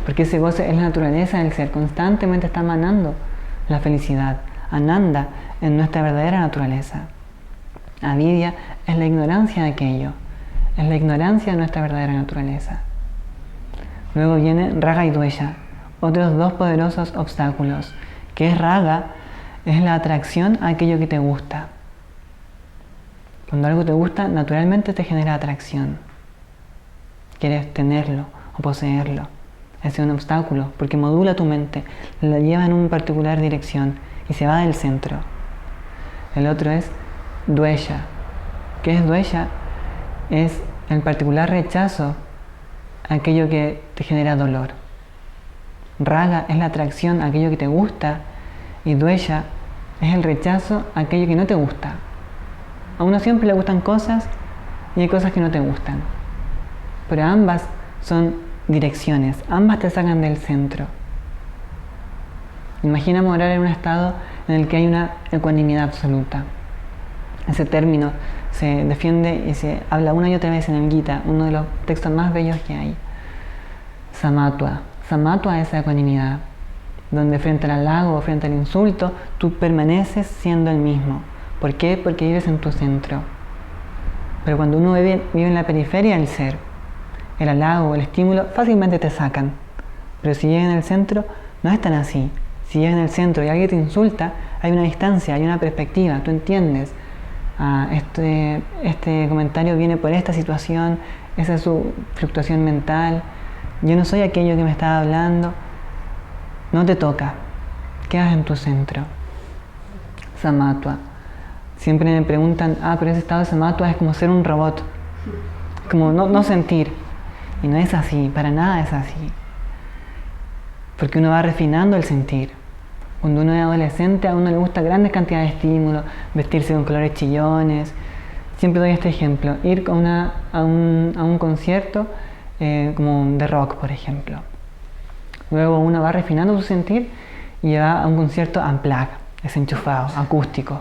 A: porque ese goce es la naturaleza del ser, constantemente está emanando la felicidad, ananda en nuestra verdadera naturaleza. Avidya es la ignorancia de aquello, es la ignorancia de nuestra verdadera naturaleza. Luego viene raga y dvesha, otros 2 poderosos obstáculos, que es raga, es la atracción a aquello que te gusta. Cuando algo te gusta, naturalmente te genera atracción. Quieres tenerlo o poseerlo. Ese es un obstáculo, porque modula tu mente, la lleva en una particular dirección y se va del centro. El otro es dvesha. ¿Qué es dvesha? Es el particular rechazo a aquello que te genera dolor. Raga es la atracción a aquello que te gusta y dvesha es el rechazo a aquello que no te gusta. A uno siempre le gustan cosas y hay cosas que no te gustan. Pero ambas son direcciones, ambas te sacan del centro. Imagina morar en un estado en el que hay una ecuanimidad absoluta. Ese término se defiende y se habla una y otra vez en el Gita, uno de los textos más bellos que hay. Samatva. Samatva es esa ecuanimidad, donde frente al halago o frente al insulto, tú permaneces siendo el mismo. ¿Por qué? Porque vives en tu centro. Pero cuando uno vive en la periferia del ser, el halago o el estímulo fácilmente te sacan. Pero si vives en el centro, no es tan así. Si vives en el centro y alguien te insulta, hay una distancia, hay una perspectiva, tú entiendes. Este comentario viene por esta situación, esa es su fluctuación mental. Yo no soy aquello que me estaba hablando. No te toca. Quedas en tu centro. Samatva. Siempre me preguntan, pero ese estado de samatva es como ser un robot. Como no sentir. Y no es así, para nada es así. Porque uno va refinando el sentir. Cuando uno es adolescente, a uno le gusta grandes cantidades de estímulos, vestirse con colores chillones. Siempre doy este ejemplo, ir a un concierto como de rock, por ejemplo. Luego uno va refinando su sentir y va a un concierto unplugged, desenchufado, acústico.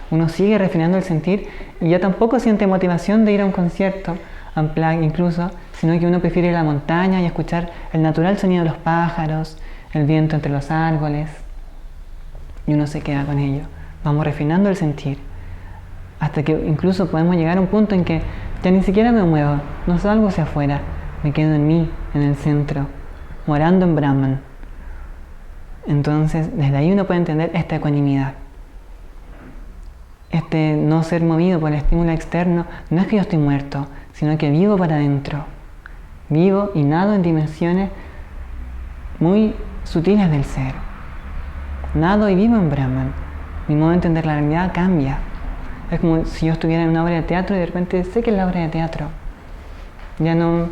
A: Uno sigue refinando el sentir y ya tampoco siente motivación de ir a un concierto unplugged incluso, sino que uno prefiere ir a la montaña y escuchar el natural sonido de los pájaros, el viento entre los árboles, y uno se queda con ello. Vamos refinando el sentir, hasta que incluso podemos llegar a un punto en que ya ni siquiera me muevo, no salgo hacia afuera, me quedo en mí, en el centro, morando en Brahman. Entonces, desde ahí uno puede entender esta ecuanimidad. Este no ser movido por el estímulo externo, no es que yo estoy muerto, sino que vivo para adentro. Vivo y nado en dimensiones muy sutiles del ser. Nado y vivo en Brahman. Mi modo de entender la realidad cambia. Es como si yo estuviera en una obra de teatro y de repente sé que es la obra de teatro. Ya no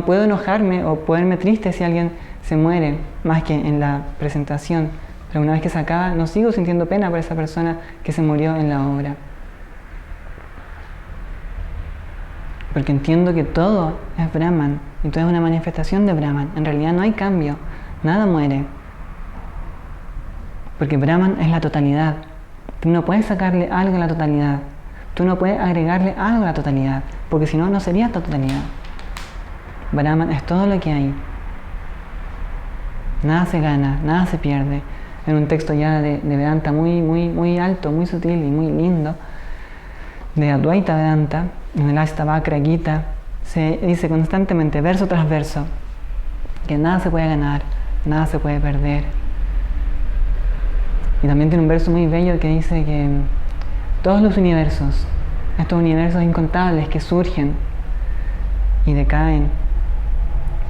A: puedo enojarme o ponerme triste si alguien se muere, más que en la presentación. Pero una vez que se acaba, no sigo sintiendo pena por esa persona que se murió en la obra. Porque entiendo que todo es Brahman, y todo es una manifestación de Brahman. En realidad no hay cambio, nada muere. Porque Brahman es la totalidad. Tú no puedes sacarle algo a la totalidad. Tú no puedes agregarle algo a la totalidad, porque si no, no sería esta totalidad. Brahman es todo lo que hay. Nada se gana, nada se pierde. En un texto ya de Vedanta muy alto, muy sutil y muy lindo, de Advaita Vedanta, en el Ashtavakra Gita, se dice constantemente, verso tras verso, que nada se puede ganar, nada se puede perder. Y también tiene un verso muy bello que dice que todos los universos, estos universos incontables que surgen y decaen,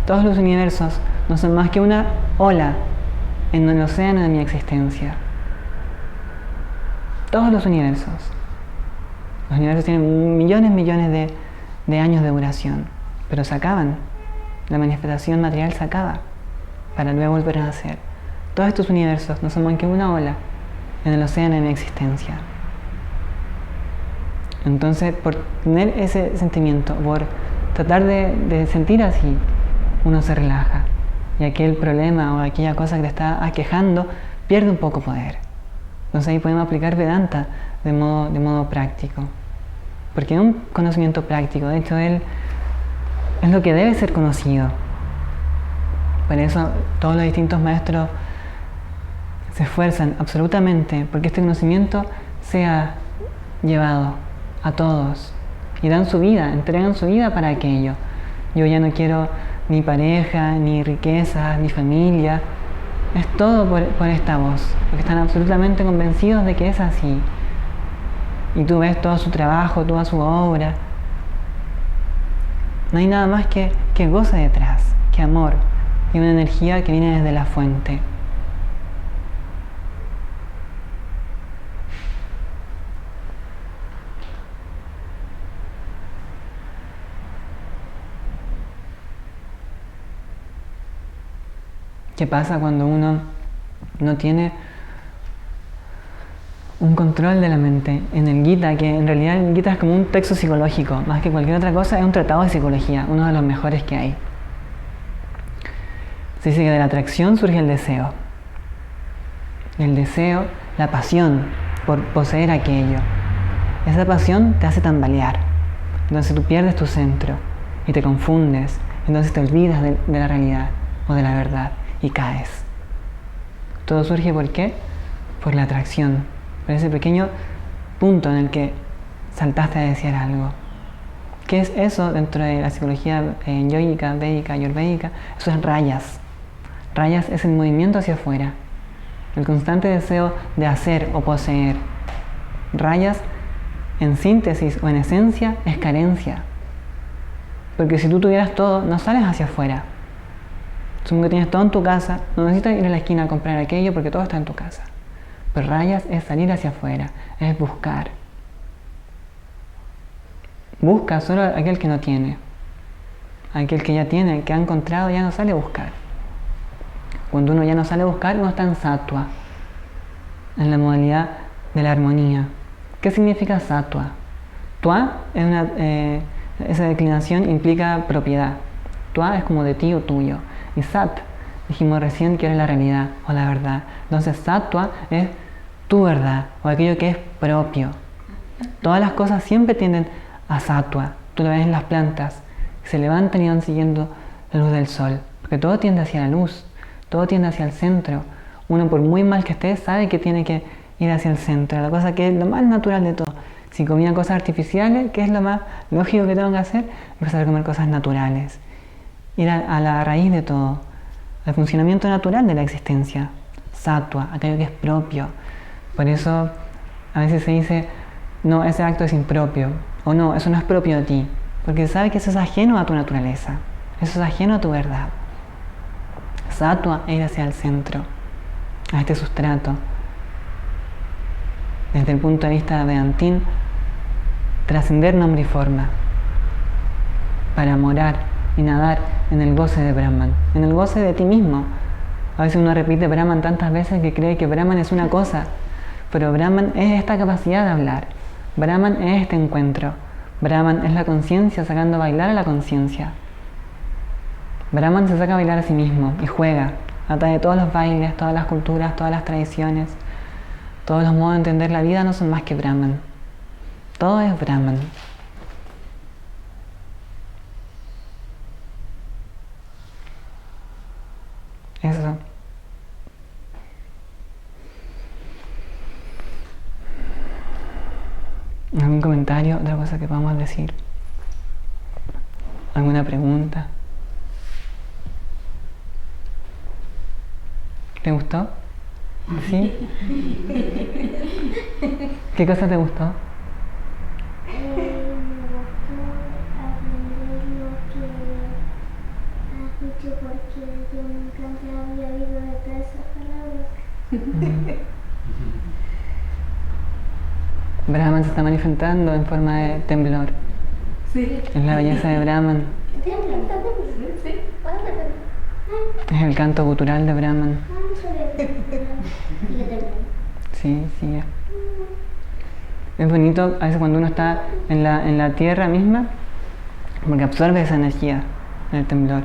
A: todos los universos no son más que una ola en el océano de mi existencia. Todos los universos. Los universos tienen millones de años de duración, pero se acaban. La manifestación material se acaba para luego volver a nacer. Todos estos universos no son más que una ola en el océano de mi existencia. Entonces, por tener ese sentimiento, por tratar de sentir así, uno se relaja. Y aquel problema o aquella cosa que te está aquejando pierde un poco poder. Entonces ahí podemos aplicar Vedanta de modo práctico. Porque es un conocimiento práctico, de hecho él es lo que debe ser conocido. Por eso todos los distintos maestros se esfuerzan absolutamente porque este conocimiento sea llevado a todos y dan su vida, entregan su vida para aquello. Yo ya no quiero ni pareja, ni riqueza, ni familia. Es todo por esta voz, porque están absolutamente convencidos de que es así. Y tú ves todo su trabajo, toda su obra. No hay nada más que goce detrás, que amor y una energía que viene desde la fuente. ¿Qué pasa cuando uno no tiene un control de la mente? En el Gita, que en realidad el Gita es como un texto psicológico, más que cualquier otra cosa, es un tratado de psicología, uno de los mejores que hay. Se dice que de la atracción surge el deseo. El deseo, la pasión por poseer aquello. Esa pasión te hace tambalear. Entonces tú pierdes tu centro y te confundes. Entonces te olvidas de la realidad o de la verdad y caes. Todo surge ¿por qué? Por la atracción. Por ese pequeño punto en el que saltaste a desear algo. ¿Qué es eso dentro de la psicología yógica, védica, ayurvédica? Eso es rayas. Rayas es el movimiento hacia afuera. El constante deseo de hacer o poseer. Rayas, en síntesis o en esencia, es carencia. Porque si tú tuvieras todo, no sales hacia afuera. Supongo que tienes todo en tu casa, no necesitas ir a la esquina a comprar aquello porque todo está en tu casa. Pero rayas es salir hacia afuera, es buscar. Busca solo aquel que no tiene. Aquel que ya tiene, que ha encontrado, ya no sale a buscar. Cuando uno ya no sale a buscar, uno está en sattva, en la modalidad de la armonía. ¿Qué significa sattva? Tva es esa declinación implica propiedad. Tva es como de ti o tuyo. Y sat, dijimos recién que era la realidad o la verdad. Entonces sattva es tu verdad o aquello que es propio. Todas las cosas siempre tienden a sattva. Tú lo ves en las plantas, se levantan y van siguiendo la luz del sol. Porque todo tiende hacia la luz. Todo tiende hacia el centro. Uno, por muy mal que esté, sabe que tiene que ir hacia el centro. La cosa que es lo más natural de todo. Si comía cosas artificiales, ¿qué es lo más lógico que tengo que hacer? Empezar a comer cosas naturales. Ir a la raíz de todo. Al funcionamiento natural de la existencia. Sattva, aquello que es propio. Por eso a veces se dice, no, ese acto es impropio. O no, eso no es propio de ti. Porque sabes que eso es ajeno a tu naturaleza. Eso es ajeno a tu verdad. Sattva es ir hacia el centro, a este sustrato. Desde el punto de vista de Vedantin, trascender nombre y forma para morar y nadar en el goce de Brahman, en el goce de ti mismo. A veces uno repite Brahman tantas veces que cree que Brahman es una cosa, pero Brahman es esta capacidad de hablar. Brahman es este encuentro. Brahman es la conciencia sacando a bailar a la conciencia. Brahman se saca a bailar a sí mismo y juega a través de todos los bailes, todas las culturas, todas las tradiciones, todos los modos de entender la vida no son más que Brahman. Todo es Brahman. Eso. ¿Algún comentario? ¿Otra cosa que podamos decir? ¿Alguna pregunta? ¿Te gustó? ¿Sí? ¿Qué cosa te gustó?
C: Me gustó aprender lo que has dicho porque yo nunca antes había oído de todas esas palabras.
A: Brahman se está manifestando en forma de temblor.
B: Sí.
A: Es la belleza de Brahman.
C: Sí.
A: Es el canto gutural de Brahman. Sí, sí. Es bonito a veces cuando uno está en la tierra misma, porque absorbe esa energía del temblor.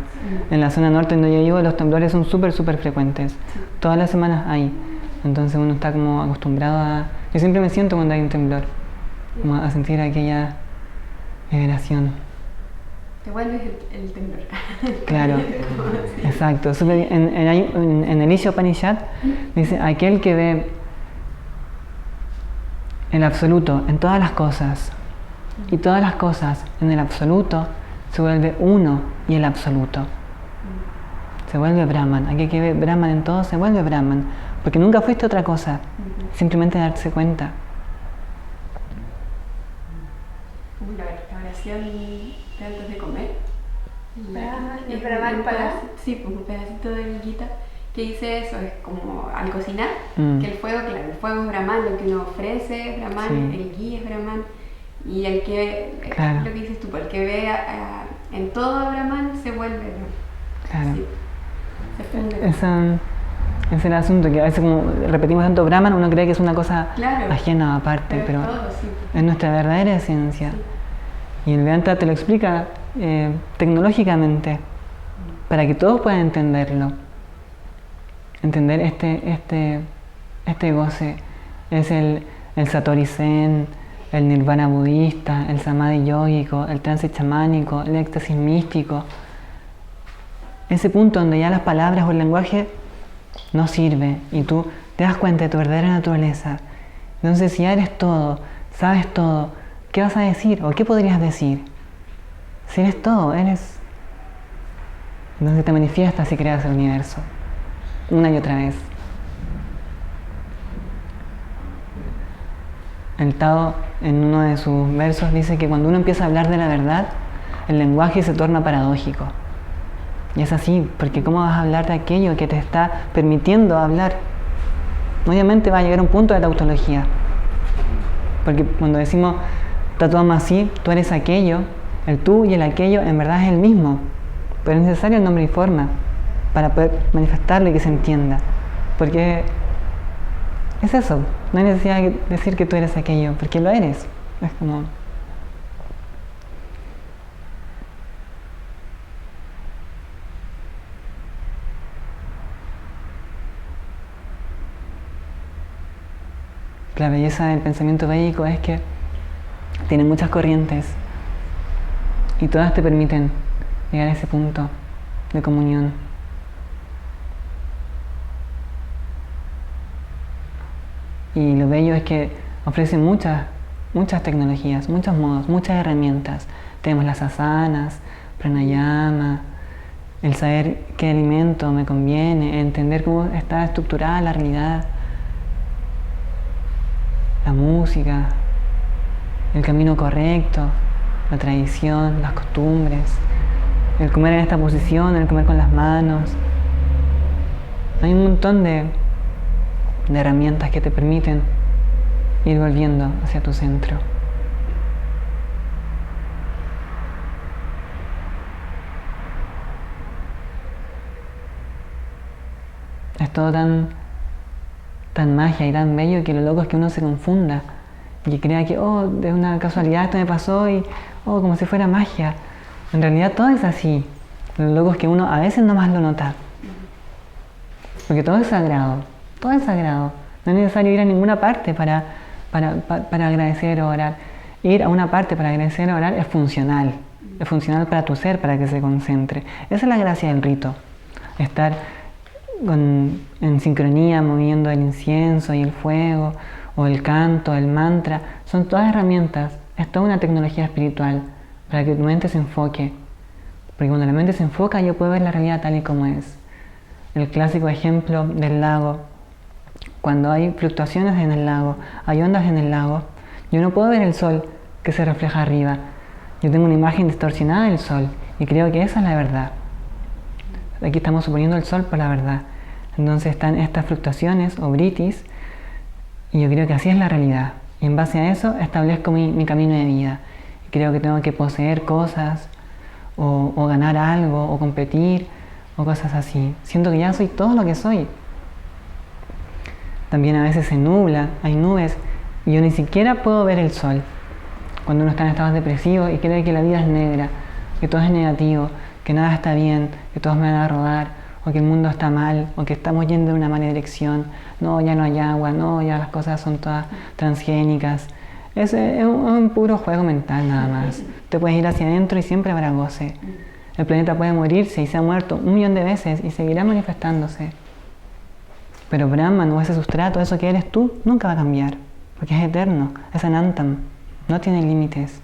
A: En la zona norte donde yo vivo los temblores son súper frecuentes. Todas las semanas hay. Entonces uno está como acostumbrado a... Yo siempre me siento cuando hay un temblor, como a sentir aquella vibración.
B: Te vuelves el temblor.
A: Claro, exacto. En el Isha Upanishad dice, aquel que ve el absoluto en todas las cosas y todas las cosas en el absoluto, se vuelve uno y el absoluto. Se vuelve Brahman. Aquel que ve Brahman en todo se vuelve Brahman. Porque nunca fuiste otra cosa. Simplemente darse cuenta.
B: Como la oración de antes de comer.
D: ¿El Brahman para?
B: Sí, pues un pedacito del Gita que dice eso, es como al cocinar, que el fuego, claro, el fuego es Brahman, lo que uno ofrece es Brahman,
A: Sí.
B: el ghee es Brahman, y el que,
A: Claro.
B: lo que dices tú, el que ve en todo Brahman se vuelve Brahman.
A: Claro.
B: Sí. Se funde.
A: Ese es el asunto, que a veces como repetimos tanto Brahman, uno cree que es una cosa ajena aparte, pero
B: todo, sí.
A: es nuestra verdadera esencia. Sí. Y el Vedanta te lo explica tecnológicamente, para que todos puedan entenderlo. Entender este goce es el Satori Zen, el Nirvana budista, el Samadhi yógico, el trance chamánico, el éxtasis místico. Ese punto donde ya las palabras o el lenguaje no sirve y tú te das cuenta de tu verdadera naturaleza. Entonces, si ya eres todo, sabes todo, ¿qué vas a decir o qué podrías decir? Si eres todo, eres... Entonces te manifiestas y creas el universo, una y otra vez. El Tao, en uno de sus versos, dice que cuando uno empieza a hablar de la verdad, el lenguaje se torna paradójico. Y es así, porque ¿cómo vas a hablar de aquello que te está permitiendo hablar? Obviamente va a llegar un punto de tautología. Porque cuando decimos Tatuamasi, tú eres aquello, el tú y el aquello en verdad es el mismo. Pero es necesario el nombre y forma para poder manifestarlo y que se entienda. Porque es eso, no hay necesidad de decir que tú eres aquello, porque lo eres. Es como... La belleza del pensamiento védico es que tiene muchas corrientes y todas te permiten llegar a ese punto de comunión. Y lo bello es que ofrecen muchas tecnologías, muchos modos, muchas herramientas. Tenemos las asanas, pranayama, el saber qué alimento me conviene, entender cómo está estructurada la realidad, la música, el camino correcto, la tradición, las costumbres, el comer en esta posición, el comer con las manos. Hay un montón de herramientas que te permiten ir volviendo hacia tu centro. Es todo tan magia y tan bello que lo loco es que uno se confunda y crea que, de una casualidad esto me pasó y, como si fuera magia. En realidad todo es así. Lo loco es que uno a veces nomás lo nota. Porque todo es sagrado. Todo es sagrado. No es necesario ir a ninguna parte para agradecer o orar. Ir a una parte para agradecer o orar es funcional. Es funcional para tu ser, para que se concentre. Esa es la gracia del rito. Estar en sincronía, moviendo el incienso y el fuego, o el canto, el mantra. Son todas herramientas. Es toda una tecnología espiritual para que tu mente se enfoque. Porque cuando la mente se enfoca, yo puedo ver la realidad tal y como es. El clásico ejemplo del lago. Cuando hay fluctuaciones en el lago, hay ondas en el lago, yo no puedo ver el sol que se refleja arriba. Yo tengo una imagen distorsionada del sol y creo que esa es la verdad. Aquí estamos suponiendo el sol por la verdad. Entonces están estas fluctuaciones o britis y yo creo que así es la realidad. Y en base a eso establezco mi camino de vida. Y creo que tengo que poseer cosas o ganar algo o competir o cosas así. Siento que ya soy todo lo que soy. También a veces se nubla, hay nubes y yo ni siquiera puedo ver el sol. Cuando uno está en estados depresivos y cree que la vida es negra, que todo es negativo, que nada está bien, que todos me van a robar, o que el mundo está mal, o que estamos yendo en una mala dirección, no, ya no hay agua, no, ya las cosas son todas transgénicas. Es un puro juego mental nada más. Te puedes ir hacia adentro y siempre habrá goce. El planeta puede morirse y se ha muerto 1.000.000 de veces y seguirá manifestándose. Pero Brahman o ese sustrato, eso que eres tú, nunca va a cambiar, porque es eterno, es anantam, no tiene límites.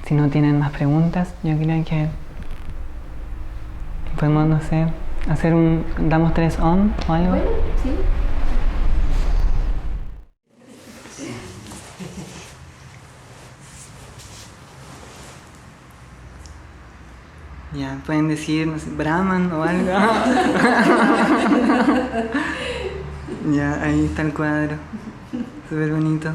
A: Si no tienen más preguntas, yo creo que podemos, no sé, damos 3 Om o algo.
B: Bueno, sí.
A: Ya, pueden decir, no sé, Brahman o algo. Ya, ahí está el cuadro. Súper bonito.